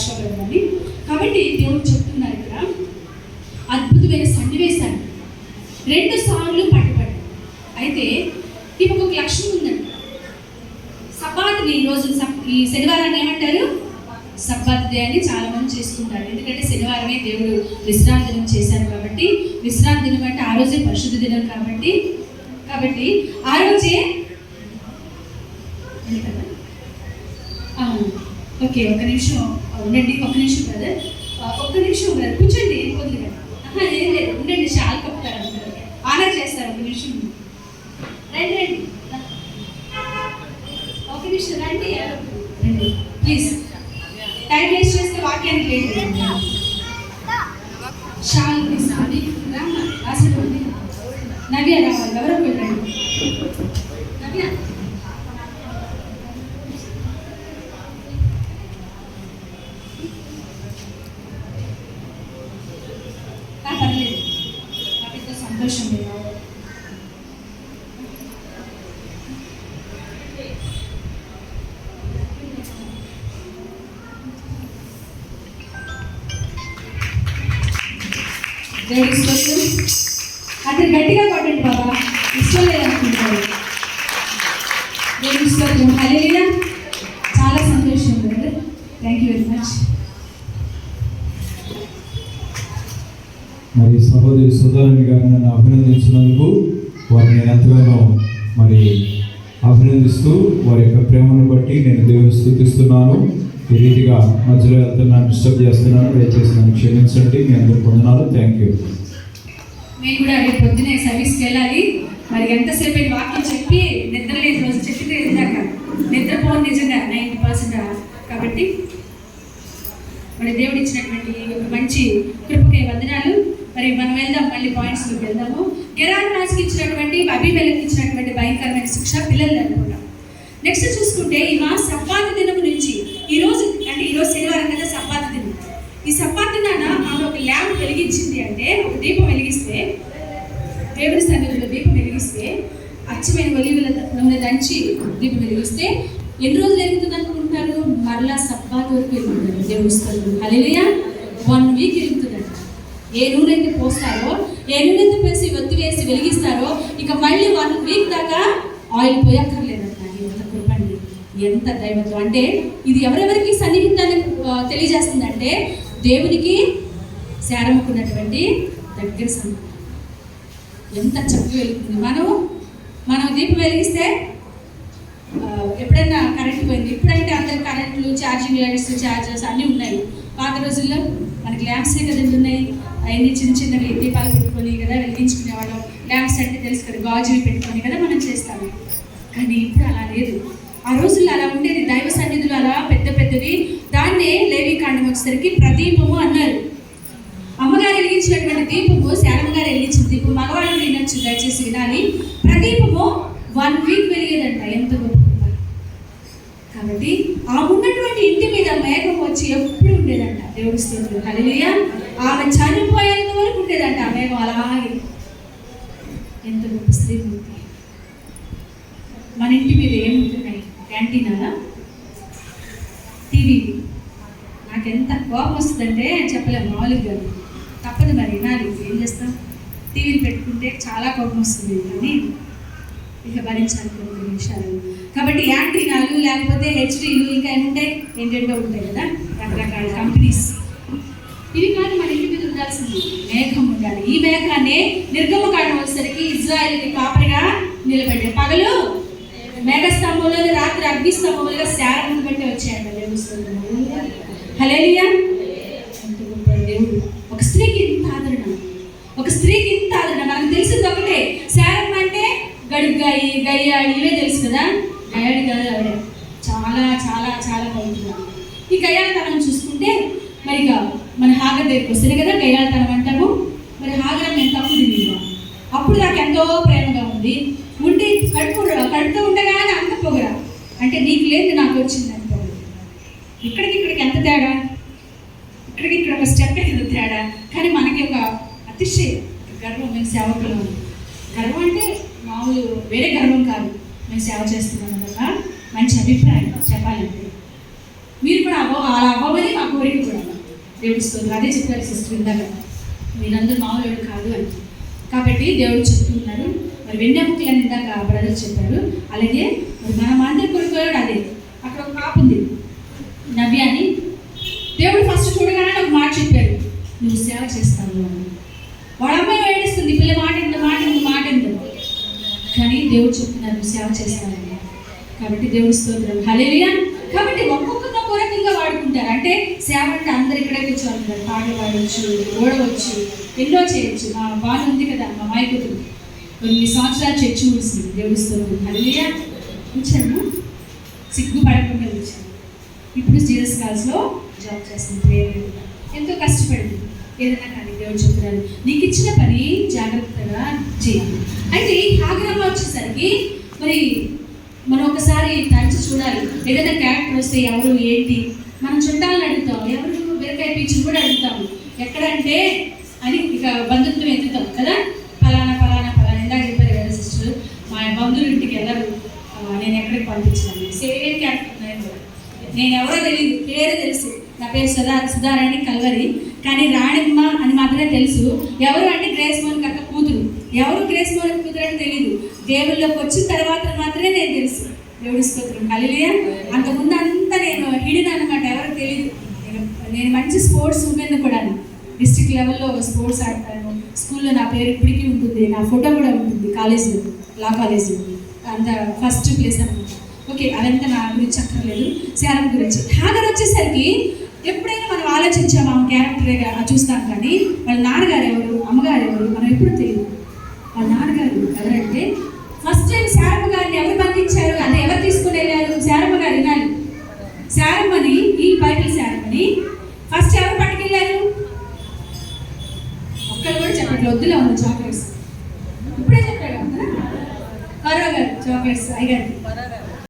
భాషలోని. కాబట్టి దేవుడు చెప్తున్నారు ఇక్కడ అద్భుతమైన సన్నివేశాన్ని 2 సార్లు పట్టుబడి. అయితే ఇప్పుడు ఒక లక్ష్యం ఉందండి. సబ్బాత్ని ఈరోజు ఈ శనివారాన్ని ఏమంటారు? సబ్బాత్ డే అని చాలా మంది చేసుకుంటారు. ఎందుకంటే శనివారమే దేవుడు విశ్రాంతి దినం చేశారు కాబట్టి, విశ్రాంతి దినం అంటే ఆ రోజే పరిశుద్ధ దినం కాబట్టి ఆ రోజే ఓకే. ఒక నిమిషం ఉండండి, ఒక్క నిమిషం బ్రదర్, కూర్చోండి. కొద్దిగా ఏం లేదు, ఉండండి. షాల్ కప్పుతారు, ఆనర్ చేస్తారు. ఒక నిమిషం రండి, ఒక నిమిషం రండి ప్లీజ్. టైం వేస్ట్ చేస్తే వాక్యానికి లేదు. షాల్ ప్లీజ్. అది రాసుకోండి. నవ్య రావాలి, ఎవరో వెళ్ళండి. నవ్య పర్లేదు, నాకు ఎంతో సంతోషం లేదు. అంటే గట్టిగా కొట్టండి బాబా, ఇష్టం లేదనుకుంటారు. హల్లెలూయా. చాలా సంతోషం brother, thank you very much. మరి సహోదరి సుధారాణి గారు నన్ను అభినందించినందుకు వారిని నేను ఎంతగానో మరి అభినందిస్తూ వారి యొక్క ప్రేమను బట్టి నేను దేవుని స్తుతిస్తున్నాను. ఈ రీతిగా మధ్యలో వెళ్తున్నాను, డిస్టర్బ్ చేస్తున్నాను, దయచేసి నన్ను క్షమించండి. మీ అందరూ పొందనాలు. Thank you. మేము కూడా రేపు పొద్దునే సర్వీస్కి వెళ్ళాలి. మరి ఎంతసేపు వాక్యం చెప్పి నిద్రలేదు, రోజు చెప్పింది ఇందాక నిద్రపోను నిజంగా 90%. కాబట్టి మరి దేవుడు ఇచ్చినటువంటి ఒక మంచి కృపకే వందనాలు. మరి మనం వెళ్దాం, మళ్ళీ పాయింట్స్లోకి వెళ్దాము. గెరాన్ రాజుకి ఇచ్చినటువంటి అబీమెలెకుకి ఇచ్చినటువంటి భయంకరమైన శిక్ష పిల్లలు అనుకుంటాం. నెక్స్ట్ చూసుకుంటే ఈ సబ్బాత్ దినం నుంచి ఈరోజు శనివారం కదా సబ్బాత్ దినం. ఈ సబ్బాత్ దినాన ఆమె ఒక ల్యాంప్ వెలిగించింది. అంటే ఒక దీపం వెలిగిస్తే, దేవుని సన్నిధిలో దీపం వెలిగిస్తే, అచ్చమైన ఒలివల నూనె దంచి దీపం వెలిగిస్తే ఎన్ని రోజులు వెలుగుతుంది అనుకుంటారు? మరలా సబ్బాత్ వరకు వెలుగుతుంది. దేవుని స్థలం హల్లెలూయా. 1 వీక్ వెలుగుతుందంట. ఏ నూనె అయితే పోస్తారో, ఏ నూనె అయితే వేసి ఒత్తి వేసి వెలిగిస్తారో, ఇక మళ్ళీ 1 వీక్ దాకా ఆయిల్ పోయక్కర్లేదంట. ఎంత కృపండి, ఎంత దైవత్వం. అంటే ఇది ఎవరెవరికి సన్నిహితాన్ని తెలియజేస్తుందంటే దేవునికి శారముకున్నటువంటి దగ్గర సంబంధం. ఎంత చక్కగా వెలుగుతుంది. మనం దీపం వెలిగిస్తే ఎప్పుడైనా కరెంట్ పోయింది. ఇప్పుడంటే అందరు కరెంట్లు, ఛార్జింగ్ లైట్స్, ఛార్జర్స్ అన్నీ ఉన్నాయి. పాత రోజుల్లో మనకి ల్యాంప్సే కదండి ఉన్నాయి. అవన్నీ చిన్నవి దీపాలు పెట్టుకొని కదా వెలిగించుకునేవాళ్ళం. ల్యాంప్స్ అంటే తెలుసు కదా, గాజువి పెట్టుకొని కదా మనం చేస్తాము. కానీ ఇప్పుడు అలా లేదు. ఆ రోజుల్లో అలా ఉండేది. దైవ సన్నిధులు అలా పెద్దవి. దాన్నే లేవీకాండం వచ్చేసరికి ప్రదీపము అన్నారు. అమ్మగారు వెలిగించినటువంటి దీపము, శారమ్మ గారు వెలిగించిన దీపం, మగవాళ్ళు వినొచ్చు, దయచేసి వినాలి. ప్రదీపము 1 వీక్ వెలిగేదంట. ఎంత గొప్ప. కాబట్టి ఆ ఉన్నటువంటి ఇంటి మీద మేఘం వచ్చి ఎప్పుడు ఉండేదంట. దేవుడి స్తోత్రం హల్లెలూయా. ఆమె చనిపోయేంత వరకు ఉండేదంట ఆ మేఘం అలాగే. ఎంత గొప్ప స్త్రీ. మన ఇంటి మీద ఏముంటున్నాయి? క్యాంటీనా, టీవీ. నాకెంత కోపం వస్తుందంటే చెప్పలేము, మామూలుగా తప్పదు. మరి వినాలి, ఏం చేస్తాం? టీవీలు పెట్టుకుంటే చాలా కోపం వస్తుంది, కానీ ఇక భరించాలి కొన్ని నిమిషాలు. కాబట్టి యాంటీనాలు లేకపోతే హెచ్డీలు ఇంకా ఏముంటాయి, ఏంటంటే ఉంటాయి కదా రకరకాల కంపెనీస్. ఇవి కానీ మన ఇంటి మీద ఉండాల్సింది మేఘం ఉండాలి. ఈ మేఘాన్ని నిర్గమకాండం వచ్చేసరికి ఇజ్రాయేలుకి కాపరిగా నిలబెట్టాడు. పగలు మేఘస్తంభంలో, రాత్రి అగ్నిస్తంభంలో శారమును బట్టి వచ్చాయంట. హల్లెలూయా. దేవుడు ఒక స్త్రీకి ఇంత ఆదరణ, మనకు తెలిసింది ఒకటే. శారమ్మ అంటే గడుగ్గాయి, గయ్యాడి ఇవే తెలుసు కదా. గయ్యాడి కదా ఆవిడ చాలా చాలా చాలా బాగుంటుంది. ఈ గయ్యాళతనం చూసుకుంటే మరి ఇక మన హాగర్ దగ్గరికి వస్తుంది కదా గయ్యాళతనం అంటాము. మరి హాగర్ నేను తప్పు తిరిగిగా అప్పుడు నాకు ఎంతో ప్రేమగా ఉంది. ఉండి కడుతూ ఉండగానే అంత పొగరా, అంటే నీకు లేదు నాకు వచ్చింది అని పొగరు. ఇక్కడికి ఎంత తేడా, ఇక్కడ ఒక స్టెప్ ఎంత తేడా. కానీ మనకి ఒక అతిశయం, గర్వం. మేము సేవకులు గర్వం అంటే మామూలు వేరే గర్వం కాదు, మేము సేవ చేస్తున్నాం కదా మంచి అభిప్రాయం చెప్పాలంటే. మీరు కూడా అలా అవ్వమని మాకు కోరిక కూడా. దేవుడి స్తోత్రం. అదే చెప్పారు సిస్టర్ ఇందాక, మీరందరూ మామూలు కాదు అని. కాబట్టి దేవుడు చెప్తున్నారు. మరి వెన్నెముకలు అని ఇందాక బ్రదర్ చెప్పారు. అలాగే మరి మనం అందరి కోరుకోవడం అదే. అక్కడ ఒక పాప ఉంది నవ్య అని. దేవుడు ఫస్ట్ చూడగానే ఒక మాట చెప్పారు, నువ్వు సేవ చేస్తావు అని. వాళ్ళ అమ్మాయి ఏడుస్తుంది, పిల్ల మాట ఎందు. కానీ దేవుడు చెప్తున్నారు, నువ్వు సేవ చేస్తానని. కాబట్టి దేవుడి స్తోత్రం. హల్లెలూయా. కాబట్టి ఒక్కొక్క కోరకంగా వాడుకుంటారు. అంటే సేవ అంటే అందరు ఇక్కడే కూర్చోవాలి, పాటలు పాడవచ్చు, ఓడవచ్చు, ఎన్నో చేయొచ్చు. మా బాగా ఉంది కదా మా మాయకుతులు, కొన్ని సంవత్సరాలు చర్చి ముడిసింది. దేవుడి స్తోత్రం. హల్లెలూయా. కూర్చాను, సిగ్గుపడకుండా కూర్చాను. ఇప్పుడు జీసస్ కాల్స్లో జాబ్ చేస్తుంది. ప్రేయర్ ఎంతో కష్టపడింది. ఏదైనా కానీ దేవుడు చెప్తున్నారు, నీకు ఇచ్చిన పని జాగ్రత్తగా చేయాలి. అయితే హాగరమ్మ వచ్చేసరికి మరి మనం ఒకసారి తరచి చూడాలి. ఏదైనా క్యారెక్టర్ వస్తే ఎవరు ఏంటి మనం చుట్టాలని అడుగుతాం, ఎవరు బీరకాయ పీచుని కూడా అడుగుతాము. ఎక్కడంటే అని ఇక బంధుత్వం ఎత్తుతాం కదా, ఫలానా ఇందాక చెప్పారు కదా సిస్టర్, మా బంధువుల ఇంటికి వెళ్ళరు, నేను ఎక్కడికి పంపించాను. సేమ్ క్యారెక్టర్ ఉన్నాయి కూడా. నేను ఎవరో తెలియదు, పేరు తెలుసు, నా పేరు సుధారాణి కల్వరి, కానీ రాణిమ్మ అని మాత్రమే తెలుసు. ఎవరు అంటే గ్రేస్ మోహన్ అక్క కూతురు. ఎవరు గ్రేస్ మోహన్ కూతురు అని తెలియదు. దేవుళ్ళలోకి వచ్చిన తర్వాత మాత్రమే నేను తెలుసు. దేవుడి స్తోత్రం. హల్లెలూయా. అంతకుముందు అంతా నేను హిడిన్ అనమాట, ఎవరు తెలియదు. నేను మంచి స్పోర్ట్స్ ఉమెన్ కూడా, డిస్ట్రిక్ట్ లెవెల్లో స్పోర్ట్స్ ఆడతాను. స్కూల్లో నా పేరు ఇప్పటికీ ఉంటుంది, నా ఫోటో కూడా ఉంటుంది కాలేజీలో, లా కాలేజీలో. అంత ఫస్ట్ ప్లేస్ అనమాట. ఓకే, అదంతా నా గురించి అక్కర్లేదు. శారం గురించి. హాగర్ వచ్చేసరికి ఎప్పుడైనా మనం ఆలోచించాము ఆమె క్యారెక్టర్గా చూస్తాం, కానీ వాళ్ళ నాన్నగారు ఎవరు, అమ్మగారు ఎవరు మనం ఎప్పుడు తెలియదు. వాళ్ళ నాన్నగారు ఎవరంటే ఫస్ట్ టైం శారమ్మ గారిని ఎవరు బంధించారు, అంటే ఎవరు తీసుకుని వెళ్ళారు, శారమ్మ గారు వినాలి. శారమ్మని, ఈ బైబిల్ శారమ్మని ఫస్ట్ ఎవరు పట్టుకెళ్ళారు? ఒక్కరు కూడా చెప్పండి. వద్దులో ఉన్న చాక్లెట్స్ ఇప్పుడే చెప్పాడు కరో గారు, చాక్లెట్స్ అయ్యారు